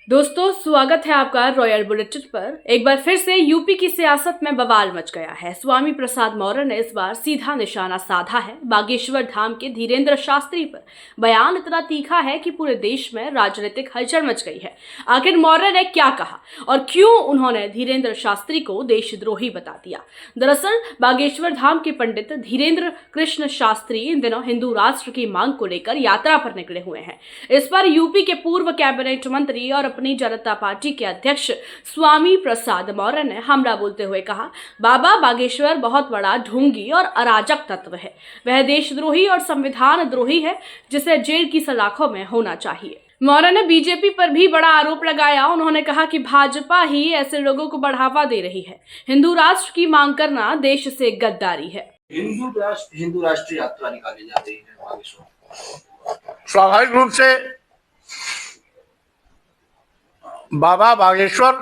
दोस्तों, स्वागत है आपका रॉयल बुलेटिन पर। एक बार फिर से यूपी की सियासत में बवाल मच गया है। स्वामी प्रसाद मौर्य ने इस बार सीधा निशाना साधा है बागेश्वर धाम के धीरेन्द्र शास्त्री पर। बयान इतना तीखा है कि पूरे देश में राजनीतिक हलचल मच गई है। आखिर मौर्य ने क्या कहा और क्यों उन्होंने धीरेन्द्र शास्त्री को देशद्रोही बता दिया? दरअसल बागेश्वर धाम के पंडित धीरेन्द्र कृष्ण शास्त्री इन दिनों हिंदू राष्ट्र की मांग को लेकर यात्रा पर निकले हुए हैं। इस पर यूपी के पूर्व कैबिनेट मंत्री और अपनी जनता पार्टी के अध्यक्ष स्वामी प्रसाद मौर्य ने हमला बोलते हुए कहा, बाबा बागेश्वर बहुत बड़ा ढोंगी और अराजक तत्व है। वह देशद्रोही और संविधान द्रोही है, जिसे जेल की सलाखों में होना चाहिए। मौर्य ने बीजेपी पर भी बड़ा आरोप लगाया। उन्होंने कहा कि भाजपा ही ऐसे लोगों को बढ़ावा दे रही है। हिंदू राष्ट्र की मांग करना देश से गद्दारी है। हिंदू राष्ट्रीय यात्रा निकाली जा रही है बागेश्वर। स्वाभाविक रूप से बाबा बागेश्वर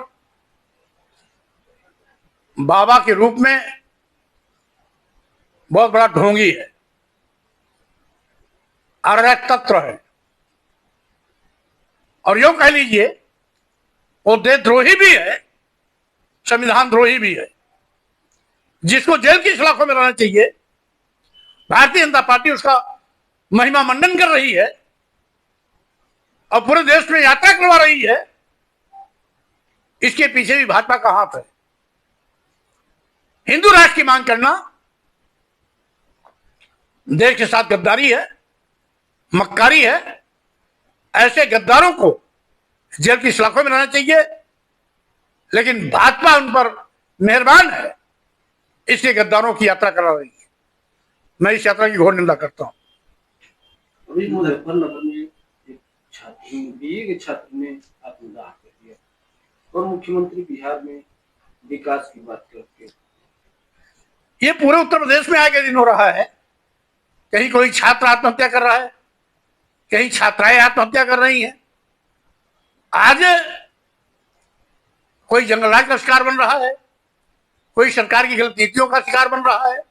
बाबा के रूप में बहुत बड़ा ढोंगी है, अराजक तत्व है और यूं कह लीजिए वो देशद्रोही भी है, संविधान द्रोही भी है, जिसको जेल की सलाखों में रहना चाहिए। भारतीय जनता पार्टी उसका महिमा मंडन कर रही है और पूरे देश में यात्रा करवा रही है। इसके पीछे भी भाजपा का हाथ है। हिंदू राष्ट्र की मांग करना देश के साथ गद्दारी है, मक्कारी है। ऐसे गद्दारों को जेल की सलाखों में रहना चाहिए, लेकिन भाजपा उन पर मेहरबान है, इसलिए गद्दारों की यात्रा करा रही है। मैं इस यात्रा की घोर निंदा करता हूं। अभी मुजफ्फरनगर में एक छात्र ने आत्मदाह कर दिया और मुख्यमंत्री बिहार में विकास की बात करके ये पूरे उत्तर प्रदेश में आगे दिन हो रहा है। कहीं कोई छात्र आत्महत्या कर रहा है, कहीं छात्राएं आत्महत्या कर रही हैं। आज कोई जंगलराज का शिकार बन रहा है, कोई सरकार की गलत नीतियों का शिकार बन रहा है,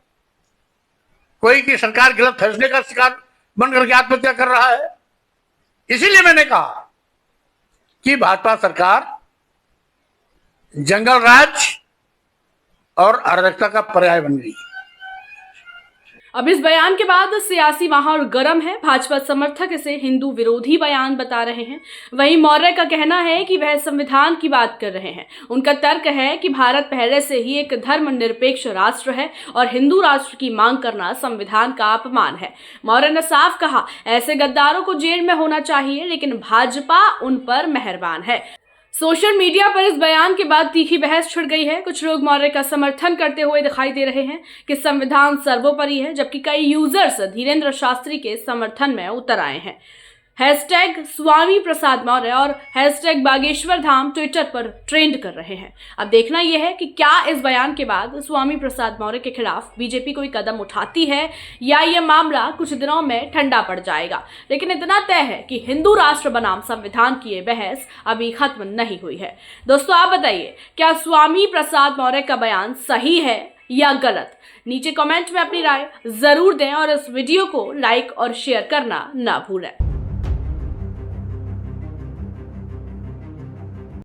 कोई की सरकार गलत फैसले का शिकार बनकर के आत्महत्या कर रहा है। इसीलिए मैंने कहा कि भाजपा सरकार जंगल राज और अराजकता का पर्याय बन गई। अब इस बयान के बाद सियासी माहौल गर्म है। भाजपा समर्थक इसे हिंदू विरोधी बयान बता रहे हैं। वहीं मौर्य का कहना है कि वह संविधान की बात कर रहे हैं। उनका तर्क है कि भारत पहले से ही एक धर्मनिरपेक्ष राष्ट्र है और हिंदू राष्ट्र की मांग करना संविधान का अपमान है। मौर्य ने साफ कहा, ऐसे गद्दारों को जेल में होना चाहिए, लेकिन भाजपा उन पर मेहरबान है। सोशल मीडिया पर इस बयान के बाद तीखी बहस छिड़ गई है। कुछ लोग मौर्य का समर्थन करते हुए दिखाई दे रहे हैं कि संविधान सर्वोपरि है, जबकि कई यूजर्स धीरेन्द्र शास्त्री के समर्थन में उतर आए हैं। हैशटैग स्वामी प्रसाद मौर्य और हैशटैग बागेश्वर धाम ट्विटर पर ट्रेंड कर रहे हैं। अब देखना यह है कि क्या इस बयान के बाद स्वामी प्रसाद मौर्य के खिलाफ बीजेपी कोई कदम उठाती है या यह मामला कुछ दिनों में ठंडा पड़ जाएगा। लेकिन इतना तय है कि हिंदू राष्ट्र बनाम संविधान की यह बहस अभी खत्म नहीं हुई है। दोस्तों, आप बताइए, क्या स्वामी प्रसाद मौर्य का बयान सही है या गलत? नीचे कमेंट में अपनी राय जरूर दें और इस वीडियो को लाइक और शेयर करना ना भूलें।